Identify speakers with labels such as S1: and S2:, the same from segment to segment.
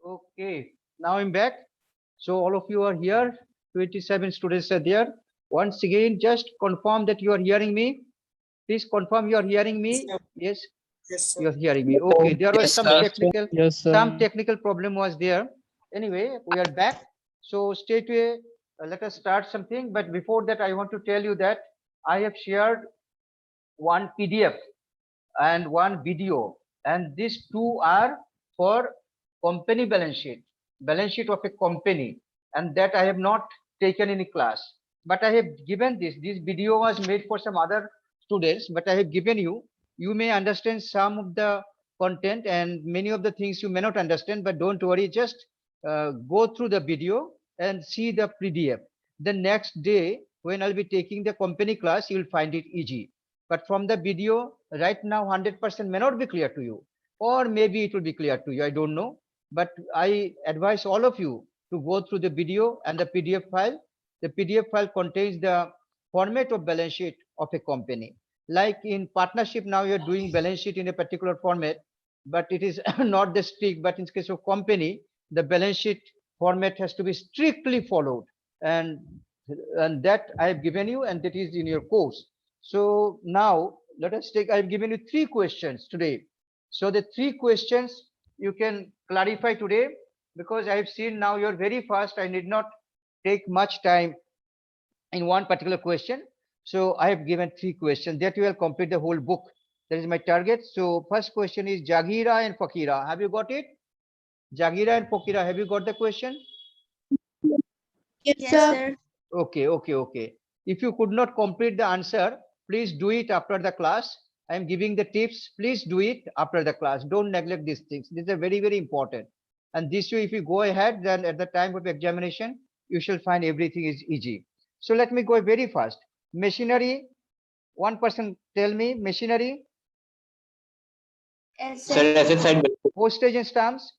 S1: Okay, now I'm back. So all of you are here. 27 students are there. Once again, just confirm that you are hearing me. Please confirm you are hearing me. Yes,
S2: Yes,
S1: you
S2: sir.
S1: are hearing me. Okay, there was
S3: Yes, sir.
S4: Yes,
S1: some
S4: sir.
S1: technical problem was there. Anyway, we are back. So straight away, let us start something. But before that, I want to tell you that I have shared one PDF and one video, and these two are for company balance sheet of a company, and that I have not taken any class, but I have given this video was made for some other students, but I have given you. You may understand some of the content and many of the things you may not understand, but don't worry, just go through the video and see the PDF. The next day when I'll be taking the company class, you will find it easy, but from the video right now 100% may not be clear to you, or maybe it will be clear to you, I don't know. But I advise all of you to go through the video and the PDF file. The PDF file contains the format of balance sheet of a company. Like in partnership, now you're doing balance sheet in a particular format, but it is not the strict. But in case of company, the balance sheet format has to be strictly followed, and that I have given you, and that is in your course. So now let us take, I've given you 3 questions today. So the 3 questions you can clarify today, because I've seen now you're very fast. I need not take much time in one particular question. So I have given 3 questions that you will complete the whole book. That is my target. So first question is Jagira and Fakira. Have you got it? Jagira and Fakira, have you got the question?
S5: Yes, sir.
S1: Okay, okay, okay. If you could not complete the answer, please do it after the class. I am giving the tips. Please do it after the class. Don't neglect these things. These are very, very important. And this way, if you go ahead, then at the time of examination, you shall find everything is easy. So let me go very fast. Machinery. One person tell me machinery.
S3: Sir, asset side.
S1: Postage and stamps.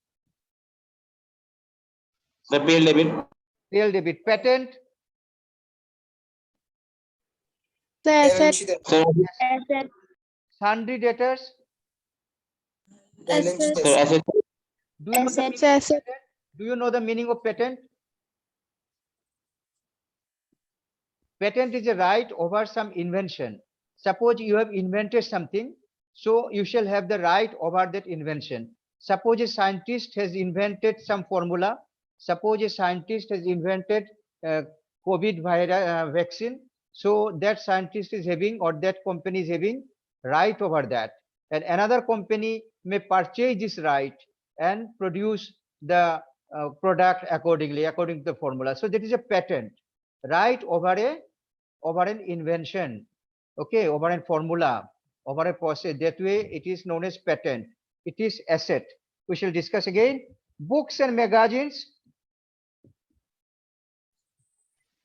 S3: The PL debit.
S1: PL debit. Patent.
S2: Balance sheet.
S3: Sir,
S5: Asset.
S1: Sundry debtors.
S2: Balance sheet.
S3: sir, asset.
S1: Do you know the
S5: Assets.
S1: meaning of patent? Do you know the meaning of patent? Patent is a right over some invention. Suppose you have invented something, so you shall have the right over that invention. Suppose a scientist has invented some formula. Suppose a scientist has invented COVID virus vaccine. So that scientist is having, or that company is having, right over that. And another company may purchase this right and produce the product accordingly, according to the formula. So that is a patent, right over an invention, okay, over a formula, over a process. That way it is known as patent. It is asset. We shall discuss again. Books and magazines.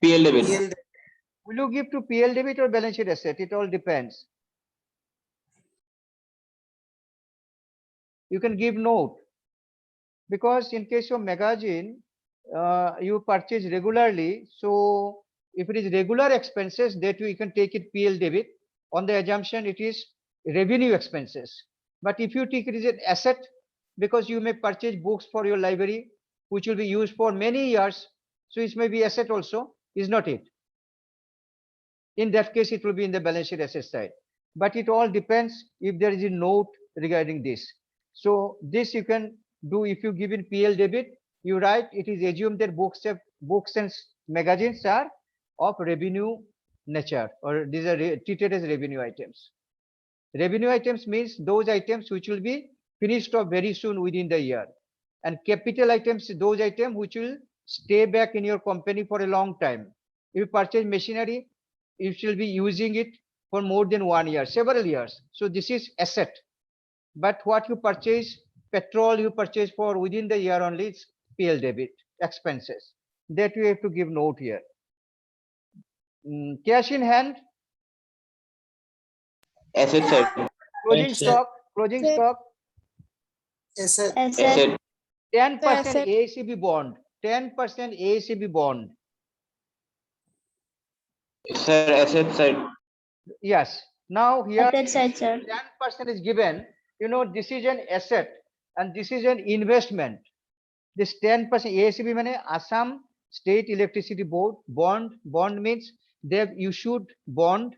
S3: PL debit.
S2: PL.
S1: Will you give to PL debit or balance sheet asset? It all depends. You can give note, because in case of magazine, you purchase regularly. So if it is regular expenses, that you can take it PL debit on the assumption it is revenue expenses. But if you take it as an asset, because you may purchase books for your library, which will be used for many years, so it may be asset also, is not it? In that case, it will be in the balance sheet asset side. But it all depends if there is a note regarding this. So this you can do. If you give in PL debit, you write it is assumed that books and magazines are of revenue nature, or these are treated as revenue items. Revenue items means those items which will be finished off very soon within the year. And capital items, those items which will stay back in your company for a long time. If you purchase machinery, you shall be using it for more than 1 year, several years. So this is asset. But what you purchase, petrol you purchase for within the year only, it's PL debit expenses. That you have to give note here. Cash in hand,
S3: Asset side.
S1: closing stock, closing stock,
S2: Asset.
S5: Asset.
S3: Asset.
S1: 10% ACB bond, 10% ACB bond.
S3: Sir, asset side.
S1: Yes. Now here
S5: Asset side, sir.
S1: 10% is given. You know, this is an asset and this is an investment. this 10% ASB means Assam State Electricity Board. Bond means they have issued bond.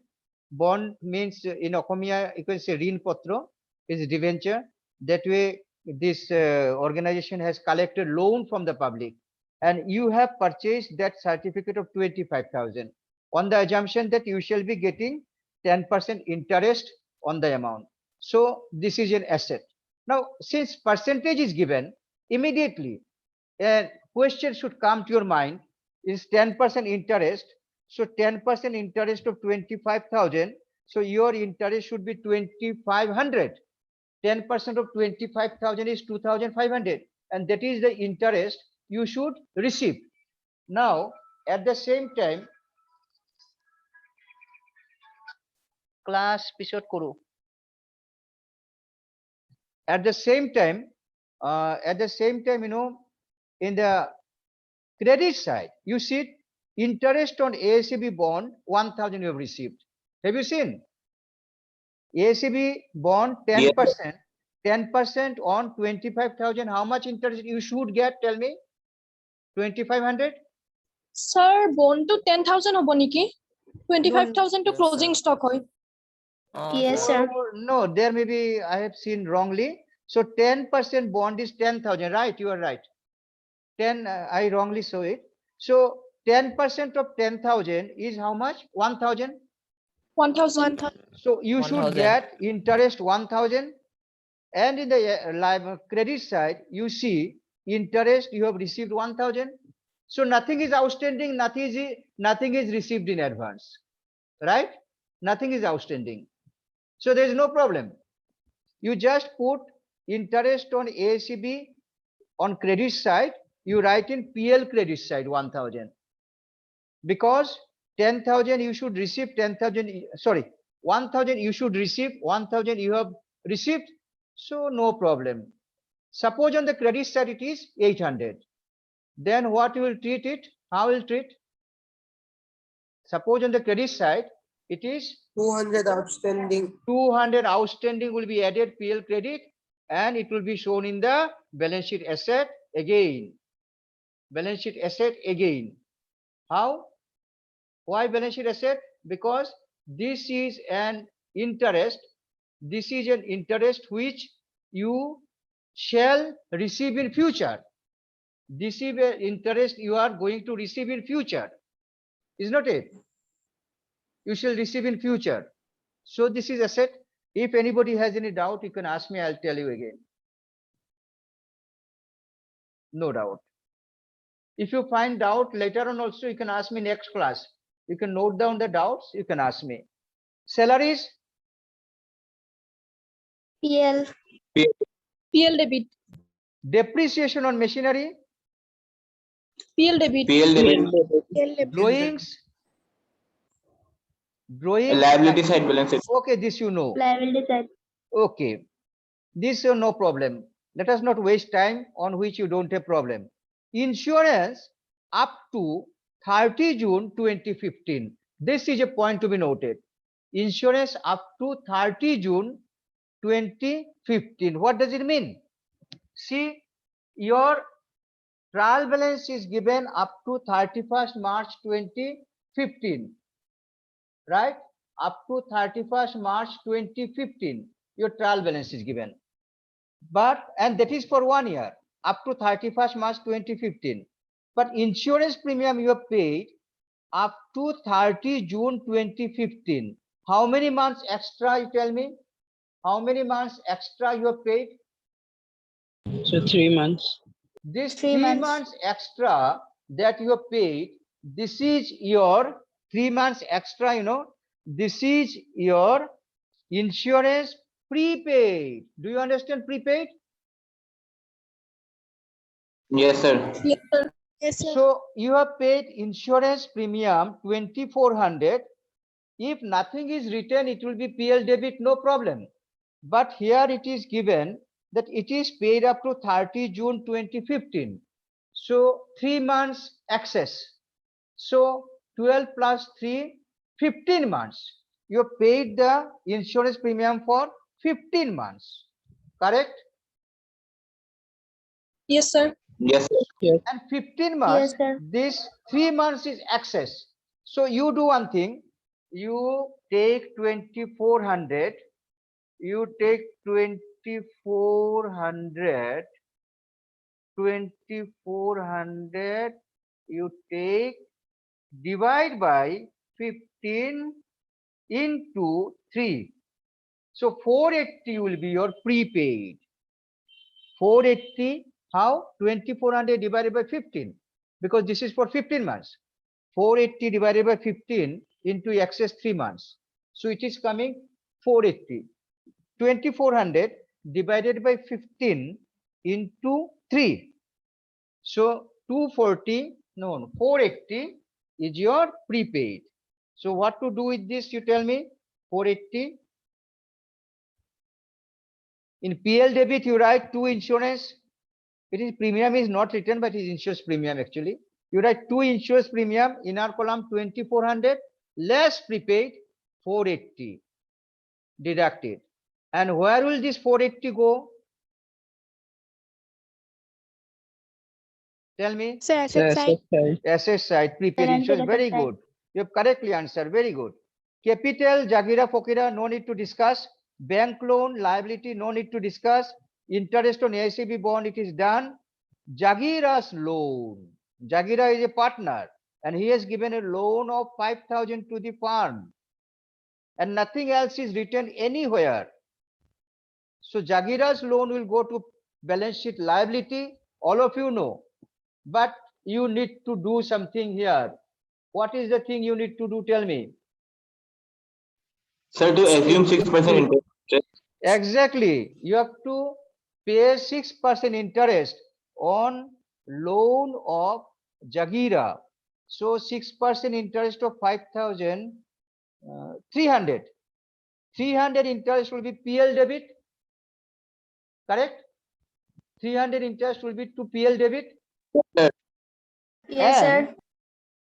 S1: Bond means in Okomia you can say rin potro is debenture. That way this organization has collected loan from the public, and you have purchased that certificate of 25,000 on the assumption that you shall be getting 10% interest on the amount. So this is an asset. Now, since percentage is given, immediately a question should come to your mind: is 10% interest? So 10% interest of 25,000. So your interest should be 2,500. 10% of 25,000 is 2,500, and that is the interest you should receive. Now, at the same time, class pisot koro. At the same time, you know, in the credit side, you see interest on ASB bond 1,000 you have received. Have you seen? ASB bond 10%, 10% on 25,000. How much interest you should get? Tell me. 2,500.
S4: Sir, bond to 10,000 hobo niki? 25,000 to
S2: Yes,
S4: closing
S2: sir.
S4: stock hoy.
S5: Yes, sir.
S1: No, there may be I have seen wrongly. So 10% bond is 10,000, right? You are right. 10, I wrongly saw it. So 10% of 10,000 is how much? 1,000.
S4: 1,000.
S1: So you should
S5: 1,000.
S1: get interest 1,000, and in the live credit side, you see interest you have received 1,000. So nothing is outstanding, nothing is received in advance, right? Nothing is outstanding. So there is no problem. You just put interest on ACB on credit side, you write in PL credit side 1,000, because 10,000 you should receive 10,000, sorry, 1,000 you should receive, 1,000 you have received. So no problem. Suppose on the credit side it is 800. Then what you will treat it? How will treat? Suppose on the credit side it is
S2: 200 outstanding.
S1: 200 outstanding will be added PL credit, and it will be shown in the balance sheet asset again. Balance sheet asset again. How? Why balance sheet asset? Because this is an interest. This is an interest which you shall receive in future. This is an interest you are going to receive in future. Is not it? You shall receive in future. So this is asset. If anybody has any doubt, you can ask me, I'll tell you again. No doubt. If you find doubt later on also, you can ask me next class. You can note down the doubts, you can ask me. Salaries,
S5: PL.
S4: PL debit.
S1: depreciation on machinery,
S4: PL debit.
S3: PL debit,
S5: PL debit.
S1: drawings,
S3: liability side balance sheet.
S1: Okay, this you know.
S5: Liability side.
S1: Okay, this no problem. Let us not waste time on which you don't have problem. Insurance up to 30 June 2015. This is a point to be noted. Insurance up to 30 June 2015. What does it mean? See, your trial balance is given up to 31st March 2015, right? Up to 31st March 2015, your trial balance is given. But, and that is for 1 year, up to 31st March 2015. But insurance premium you have paid up to 30 June 2015. How many months extra, you tell me? How many months extra you have paid?
S6: So 3 months.
S1: This
S5: 3
S1: 3
S5: months.
S1: months extra that you have paid, this is your 3 months extra, you know, this is your insurance prepaid. Do you understand prepaid?
S3: Yes, sir.
S4: Yes, sir.
S5: Yes, sir.
S1: So you have paid insurance premium 2,400. If nothing is written, it will be PL debit, no problem. But here it is given that it is paid up to 30 June 2015. So 3 months excess. So 12 plus 3, 15 months. You paid the insurance premium for 15 months. Correct?
S4: Yes, sir.
S3: Yes, sir.
S1: And 15 months,
S5: Yes, sir.
S1: this 3 months is excess. So you do one thing, you take 2400, you take 2400, 2400, you take divide by 15 into 3. So 480 will be your prepaid. 480, how? 2400 divided by 15, because this is for 15 months. 480 divided by 15 into excess 3 months. So it is coming 480. 2400 divided by 15 into 3. So 240, no, 480 is your prepaid. So what to do with this, you tell me? 480. In PL debit, you write 2 insurance. It is premium is not written, but it is insurance premium actually. You write 2 insurance premium in our column 2400 less prepaid 480 deducted. And where will this 480 go? Tell me.
S5: Sir,
S6: Sir,
S5: asset side.
S6: asset side.
S1: Asset side, prepaid
S5: Financial
S1: insurance. Very
S5: asset side.
S1: good. You have correctly answered. Very good. Capital, Jagira, Fokira, no need to discuss. Bank loan, liability, no need to discuss. Interest on AICB bond, it is done. Jagira's loan. Jagira is a partner and he has given a loan of 5,000 to the firm and nothing else is written anywhere. So Jagira's loan will go to balance sheet liability. All of you know, but you need to do something here. What is the thing you need to do? Tell me.
S3: Sir, to assume 6% interest.
S1: Exactly. You have to pay 6% interest on loan of Jagira. So 6% interest of 5,000, 300. 300 interest will be PL debit. Correct? 300 interest will be to PL debit.
S5: Yes,
S1: and,
S5: sir.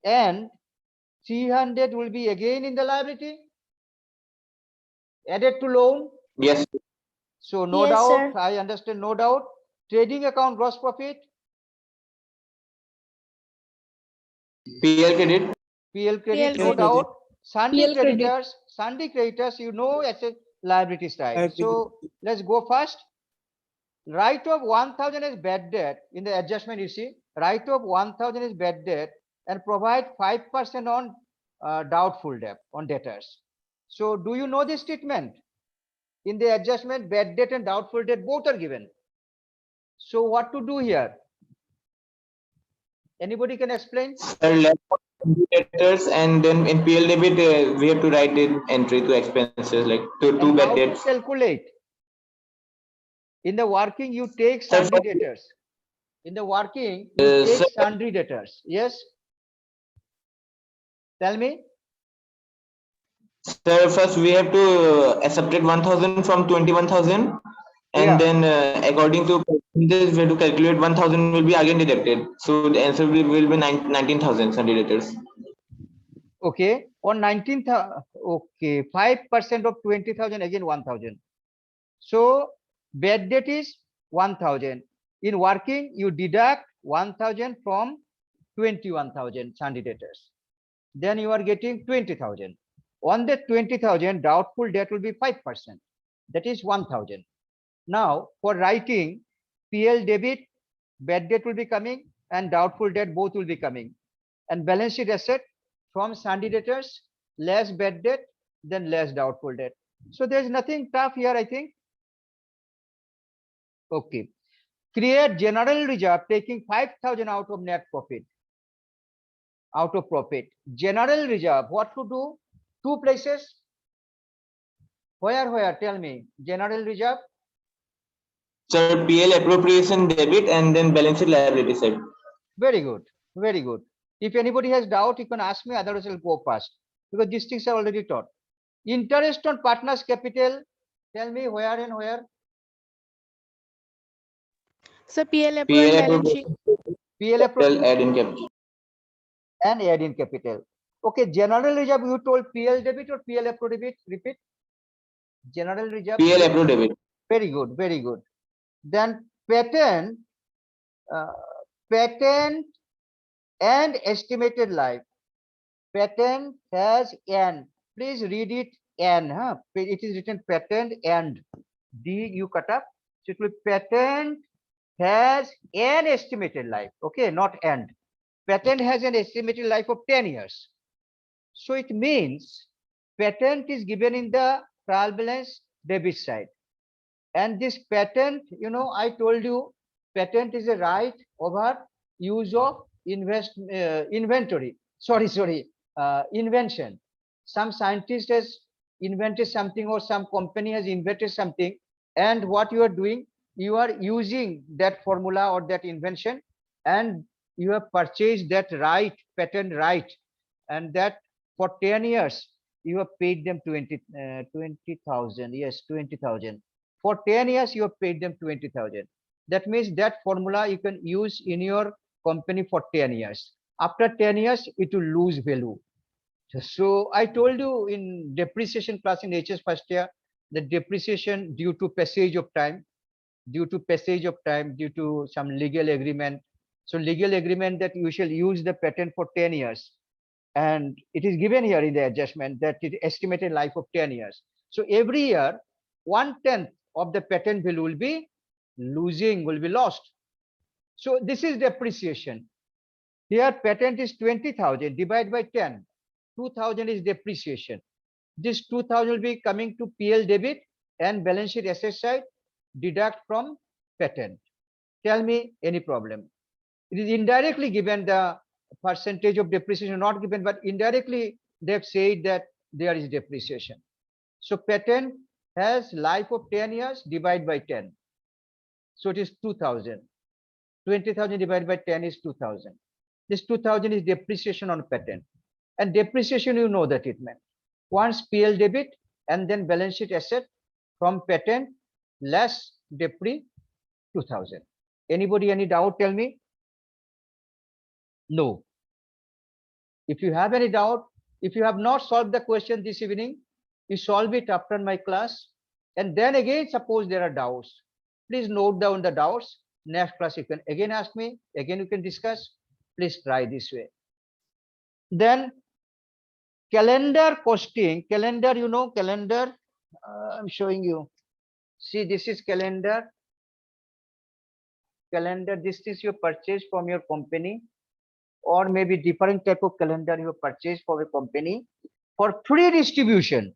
S1: And 300 will be again in the liability. Added to loan.
S3: Yes,
S1: So no
S5: Yes,
S1: doubt,
S5: sir.
S1: I understand, no doubt. Trading account gross profit.
S3: PL credit.
S1: PL credit,
S5: PL
S1: no
S5: credit.
S1: doubt. Sundry
S4: PL credit.
S1: creditors, you know, as a liability side.
S2: Liability.
S1: So let's go first. Write off 1,000 as bad debt in the adjustment, you see. Write off 1,000 as bad debt and provide 5% on doubtful debt, on debtors. So do you know this statement? In the adjustment, bad debt and doubtful debt both are given. So what to do here? Anybody can explain?
S3: Sir, less debtors, and then in PL debit, we have to write in entry to expenses, like two
S1: And
S3: bad
S1: how to
S3: debts.
S1: calculate? In the working, you take
S3: Sir,
S1: sundry debtors. In the working, you
S3: Sir,
S1: take sundry debtors. Yes? Tell me.
S3: Sir, first we have to subtract 1,000 from 21,000, and
S1: Yeah.
S3: then according to percentages, we have to calculate 1,000 will be again deducted. So the answer will be 19,000 Sunday debtors.
S1: Okay. On 19th, okay, 5% of 20,000, again 1,000. So bad debt is 1,000. In working, you deduct 1,000 from 21,000 Sunday debtors. Then you are getting 20,000. On that 20,000, doubtful debt will be 5%. That is 1,000. Now, for writing, PL debit, bad debt will be coming and doubtful debt both will be coming. And balance sheet asset from Sunday debtors, less bad debt, then less doubtful debt. So there's nothing tough here, I think. Okay. Create general reserve taking 5,000 out of net profit. Out of profit. General reserve, what to do? 2 places. Where? Tell me. General reserve.
S3: Sir, PL appropriation debit and then balance sheet liability side.
S1: Very good. Very good. If anybody has doubt, you can ask me, otherwise I'll go past. Because these things are already taught. Interest on partners' capital. Tell me where and where.
S5: Sir, PL
S3: PL
S5: approval balance sheet.
S1: PL approval
S3: add in capital.
S1: and add in capital. Okay, general reserve, you told PL debit or PL appro debit? Repeat. General reserve.
S3: PL appro debit.
S1: Very good, very good. Then patent, patent and estimated life. Patent has N. Please read it N. Huh? It is written patent and D you cut up. So it will be patent has an estimated life. Okay, not and. Patent has an estimated life of 10 years. So it means patent is given in the trial balance debit side. And this patent, you know, I told you, patent is a right over use of inventory. Invention. Some scientist has invented something or some company has invented something, and what you are doing, you are using that formula or that invention, and you have purchased that right, patent right, and that for 10 years you have paid them 20,000. Yes, 20,000. For 10 years you have paid them 20,000. That means that formula you can use in your company for 10 years. After 10 years it will lose value. So I told you in depreciation class in HS first year, the depreciation due to passage of time, due to some legal agreement. So legal agreement that you shall use the patent for 10 years. And it is given here in the adjustment that it estimated life of 10 years. So every year, 1/10 of the patent value will be lost. So this is depreciation. Here patent is 20,000 divided by 10. 2,000 is depreciation. This 2,000 will be coming to PL debit and balance sheet asset side, deduct from patent. Tell me any problem. It is indirectly given, the percentage of depreciation not given, but indirectly they've said that there is depreciation. So patent has life of 10 years divided by 10. So it is 2,000. 20,000 divided by 10 is 2,000. This 2,000 is depreciation on patent. And depreciation, you know the treatment. Once PL debit and then balance sheet asset from patent less depre 2,000. Anybody any doubt? Tell me. No. If you have any doubt, if you have not solved the question this evening, you solve it after my class. And then again, suppose there are doubts, please note down the doubts. Next class, you can again ask me, again you can discuss. Please try this way. Then calendar costing, calendar, you know, calendar, I'm showing you. See, this is calendar. Calendar, this is your purchase from your company, or maybe different type of calendar you purchase for a company for free distribution.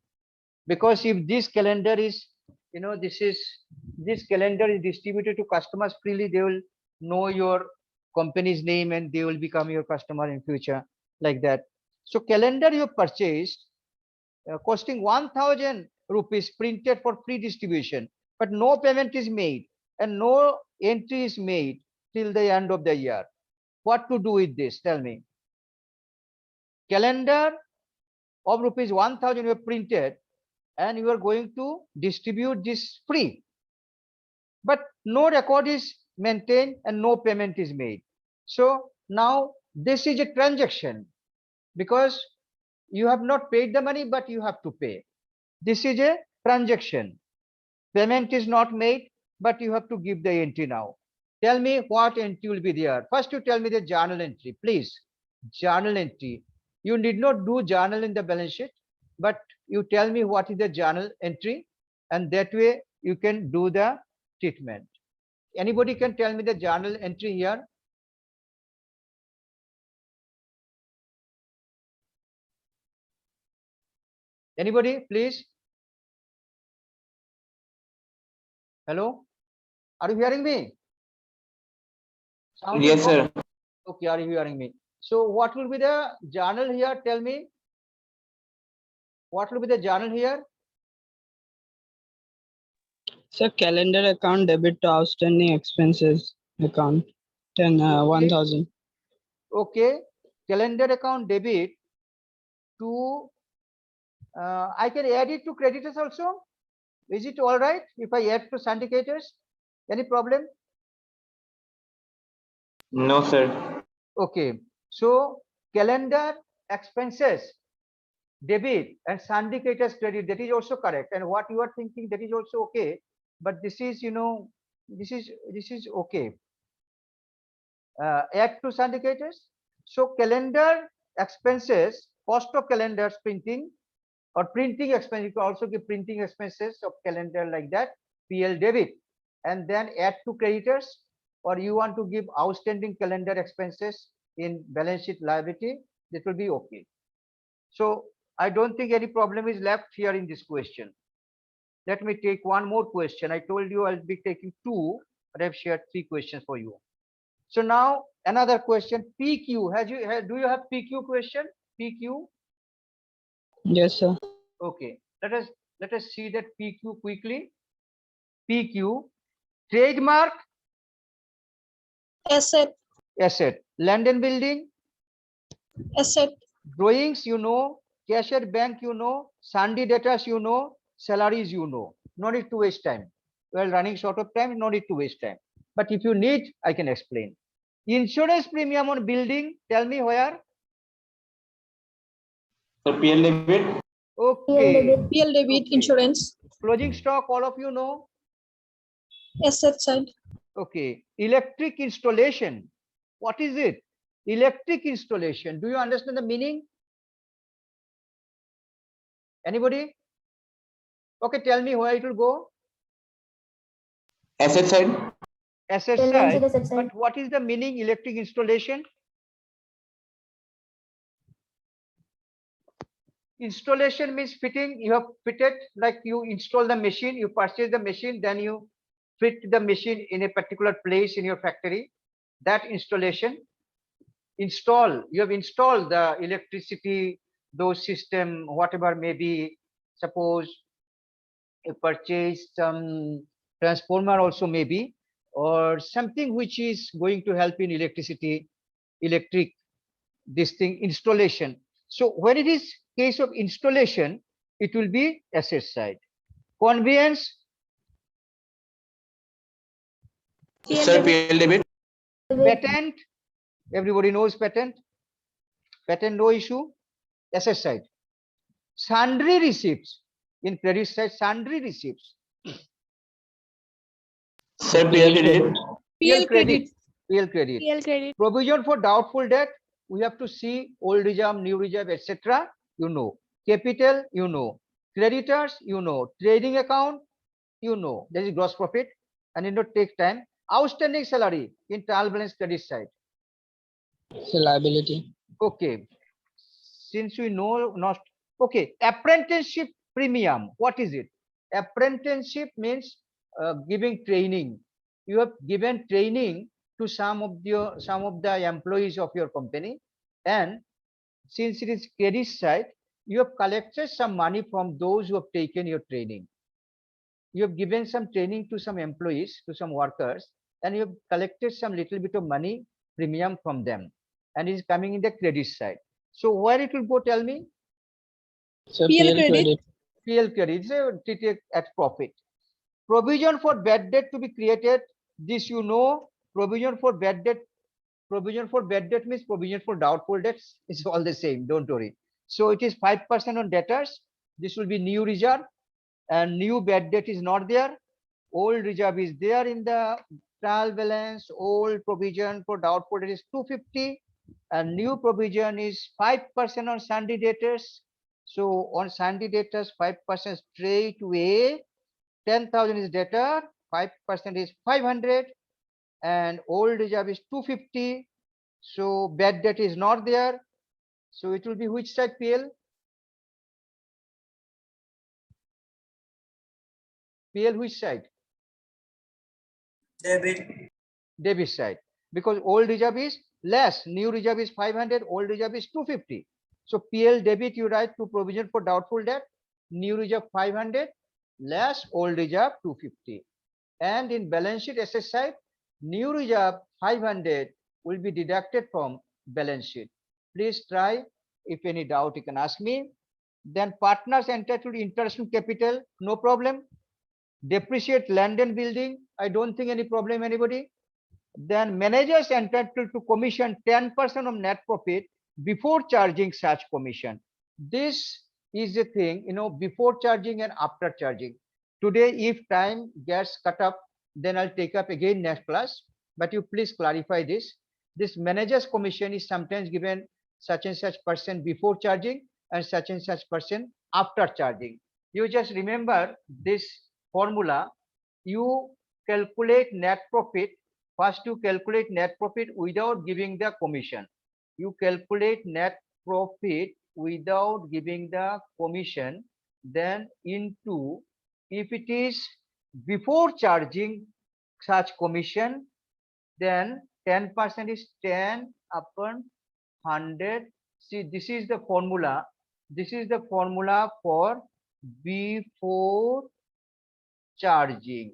S1: Because if this calendar is, you know, this calendar is distributed to customers freely, they will know your company's name and they will become your customer in future, like that. So calendar you purchased costing 1,000 rupees printed for free distribution, but no payment is made and no entry is made till the end of the year. What to do with this? Tell me. Calendar of rupees 1,000 you have printed and you are going to distribute this free, but no record is maintained and no payment is made. So now this is a transaction, because you have not paid the money, but you have to pay. This is a transaction. Payment is not made, but you have to give the entry now. Tell me what entry will be there. First, you tell me the journal entry, please. Journal entry. You need not do journal in the balance sheet, but you tell me what is the journal entry, and that way you can do the treatment. Anybody can tell me the journal entry here? Anybody, please? Hello? Are you hearing me? Sound is
S3: Yes,
S1: gone?
S3: sir.
S1: Okay, are you hearing me? So what will be the journal here? Tell me. What will be the journal here?
S6: Sir, calendar account debit to outstanding expenses account 1,000.
S1: Okay, calendar account debit to, I can add it to creditors also. Is it all right if I add to syndicators? Any problem?
S3: No, sir.
S1: Okay, so calendar expenses debit and syndicators credit, that is also correct. And what you are thinking, that is also okay. But this is, you know, this is okay. add to syndicators. So calendar expenses, cost of calendars printing or printing expense, you can also give printing expenses of calendar like that, PL debit, and then add to creditors, or you want to give outstanding calendar expenses in balance sheet liability, that will be okay. So I don't think any problem is left here in this question. Let me take one more question. I told you I'll be taking two, but I've shared three questions for you. So now another question, PQ. Do you have PQ question? PQ?
S6: Yes, sir.
S1: Okay. Let us see that PQ quickly. PQ, trademark,
S4: Asset,
S1: asset, land and building,
S4: asset,
S1: drawings, you know, cash at bank, you know, Sandy debtors, you know, salaries, you know. No need to waste time. Well, running short of time, no need to waste time. But if you need, I can explain. Insurance premium on building, tell me where?
S3: Sir, PL debit.
S1: Okay.
S4: PL debit,
S1: Okay.
S4: insurance,
S1: Closing stock, all of you know.
S4: asset side,
S1: Okay. Electric installation. What is it? Electric installation. Do you understand the meaning? Anybody? Okay, tell me where it will go.
S3: Asset side.
S1: Asset side. But what is the meaning electric installation? Installation means fitting. You have fitted, like you install the machine, you purchase the machine, then you fit the machine in a particular place in your factory. That installation. Install, you have installed the electricity, those system, whatever may be. Suppose you purchase some transformer also maybe, or something which is going to help in electricity, electric, this thing, installation. So when it is case of installation, it will be asset side. Conveyance,
S3: Sir, PL debit.
S1: patent, everybody knows patent. Patent, no issue, asset side. Sundry receipts, in credit side, sundry receipts.
S3: Sir, PL credit.
S4: PL credit,
S1: PL credit.
S5: PL credit.
S1: Provision for doubtful debt, we have to see old reserve, new reserve, etc. You know. Capital, you know. Creditors, you know. Trading account, you know. That is gross profit, and it not take time. Outstanding salary in trial balance credit side.
S6: So liability.
S1: Okay. Since we know not, okay. Apprenticeship premium, what is it? Apprenticeship means giving training. You have given training to some of the employees of your company, and since it is credit side, you have collected some money from those who have taken your training. You have given some training to some employees, to some workers, and you have collected some little bit of money premium from them, and it is coming in the credit side. So where it will go, tell me?
S6: So
S4: PL
S6: PL
S4: credit.
S6: credit.
S1: PL credit, treated at profit. Provision for bad debt to be created. This you know, provision for bad debt. Provision for bad debt means provision for doubtful debts. It's all the same, don't worry. So it is 5% on debtors. This will be new reserve, and new bad debt is not there. Old reserve is there in the trial balance. Old provision for doubtful debt is 250, and new provision is 5% on Sandy debtors. So on Sandy debtors, 5% straight away. 10,000 is debtor, 5% is 500, and old reserve is 250. So bad debt is not there. So it will be which side, PL? PL which side?
S2: Debit.
S1: Debit side. Because old reserve is less, new reserve is 500, old reserve is 250. So PL debit you write to provision for doubtful debt, new reserve 500, less old reserve 250. And in balance sheet asset side, new reserve 500 will be deducted from balance sheet. Please try. If any doubt, you can ask me. Then partners entitled to interest on capital, no problem. Depreciate land and building, I don't think any problem, anybody. Then managers entitled to commission 10% of net profit before charging such commission. This is the thing, you know, before charging and after charging. Today, if time gets cut up, then I'll take up again next class. But you please clarify this. this manager's commission is sometimes given such and such percent before charging and such and such percent after charging. You just remember this formula. You calculate net profit. First, you calculate net profit without giving the commission. You calculate net profit without giving the commission, then into, if it is before charging such commission, then 10% is 10 upon 100. See, this is the formula. This is the formula for before charging.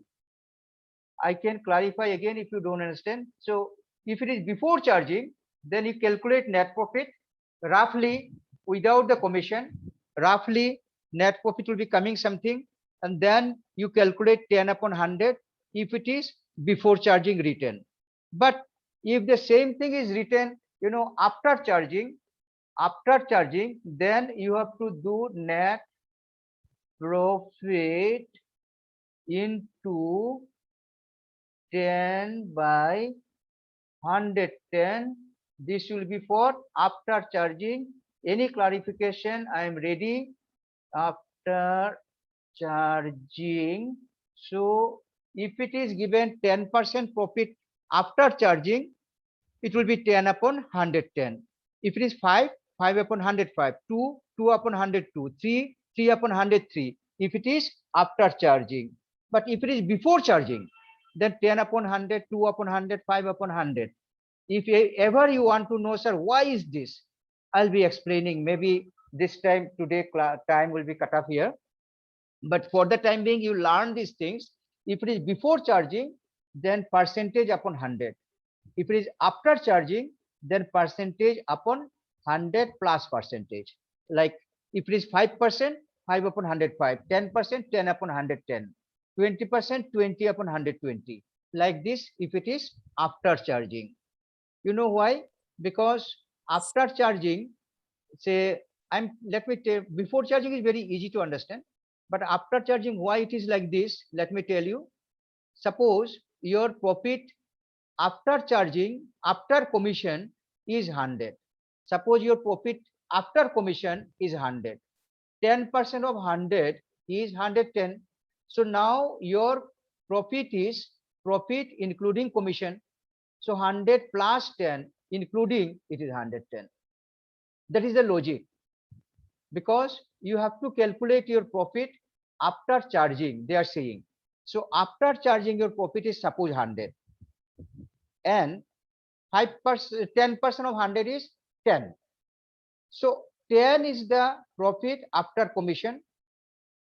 S1: I can clarify again if you don't understand. So if it is before charging, then you calculate net profit roughly without the commission. Roughly net profit will be coming something, and then you calculate 10 upon 100 if it is before charging written. But if the same thing is written, you know, after charging, then you have to do net profit into 10 by 110. This will be for after charging. Any clarification? I am ready. After charging. So if it is given 10% profit after charging, it will be 10 upon 110. If it is 5, 5 upon 105, 2, 2 upon 102, 3, 3 upon 103. If it is after charging. But if it is before charging, then 10 upon 100, 2 upon 100, 5 upon 100. If ever you want to know, sir, why is this? I'll be explaining. Maybe this time, today time will be cut off here. But for the time being, you learn these things. If it is before charging, then percentage upon 100. If it is after charging, then percentage upon 100 plus percentage. Like if it is 5%, 5 upon 105, 10%, 10 upon 110, 20%, 20 upon 120. Like this, if it is after charging. You know why? Because after charging, say, let me tell, before charging is very easy to understand. But after charging, why it is like this? Let me tell you. Suppose your profit after charging, after commission is 100. Suppose your profit after commission is 100. 10% of 100 is 110. So now your profit is profit including commission. So 100 plus 10 including, it is 110. That is the logic. Because you have to calculate your profit after charging, they are saying. So after charging, your profit is suppose 100. And 5%, 10% of 100 is 10. So 10 is the profit after commission,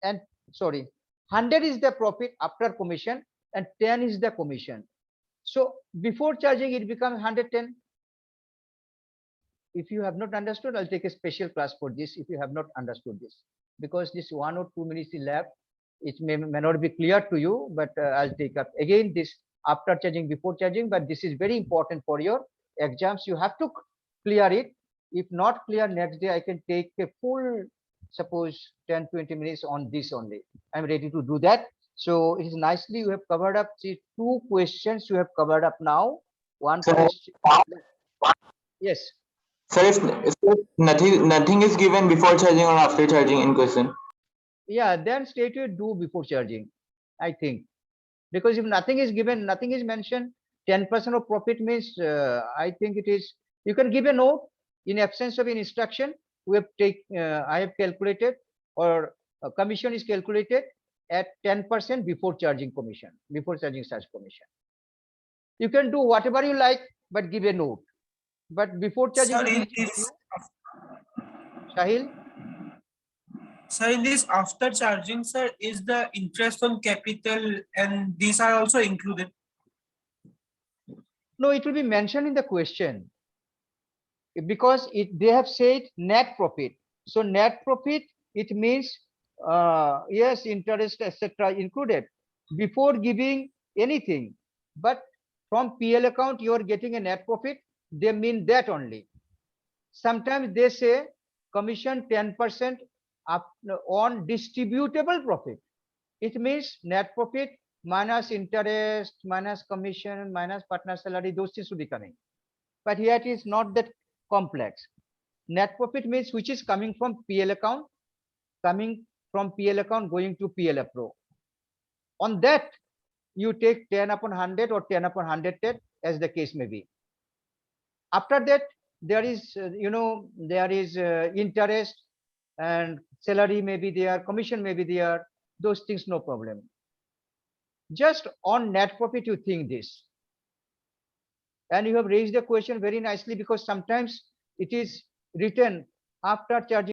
S1: and sorry, 100 is the profit after commission, and 10 is the commission. So before charging, it becomes 110. If you have not understood, I'll take a special class for this. If you have not understood this, because this 1 or 2 minutes is left, it may not be clear to you, but I'll take up again this after charging, before charging. But this is very important for your exams. You have to clear it. If not clear, next day I can take a full, suppose 10-20 minutes on this only. I'm ready to do that. So it is nicely you have covered up. See, 2 questions you have covered up now. One question. Yes.
S3: Sir, if nothing is given before charging or after charging in question.
S1: Yeah, then straight away do before charging, I think. Because if nothing is given, nothing is mentioned, 10% of profit means, I think it is, you can give a note in absence of an instruction. We have I have calculated, or a commission is calculated at 10% before charging commission, before charging such commission. You can do whatever you like, but give a note. But before charging, Sahil?
S2: Sir, in this after charging, sir, is the interest on capital and these are also included?
S1: No, it will be mentioned in the question. Because they have said net profit. So net profit, it means, yes, interest, etc. included before giving anything. But from PL account, you are getting a net profit. They mean that only. Sometimes they say commission 10% on distributable profit. It means net profit minus interest, minus commission, minus partner salary, those things will be coming. but here it is not that complex. Net profit means which is coming from PL account, going to PLF row. On that, you take 10 upon 100 or 10 upon 110 as the case may be. After that, there is, there is interest and salary may be there, commission may be there, those things, no problem. Just on net profit, you think this. And you have raised the question very nicely, because sometimes it is written after charging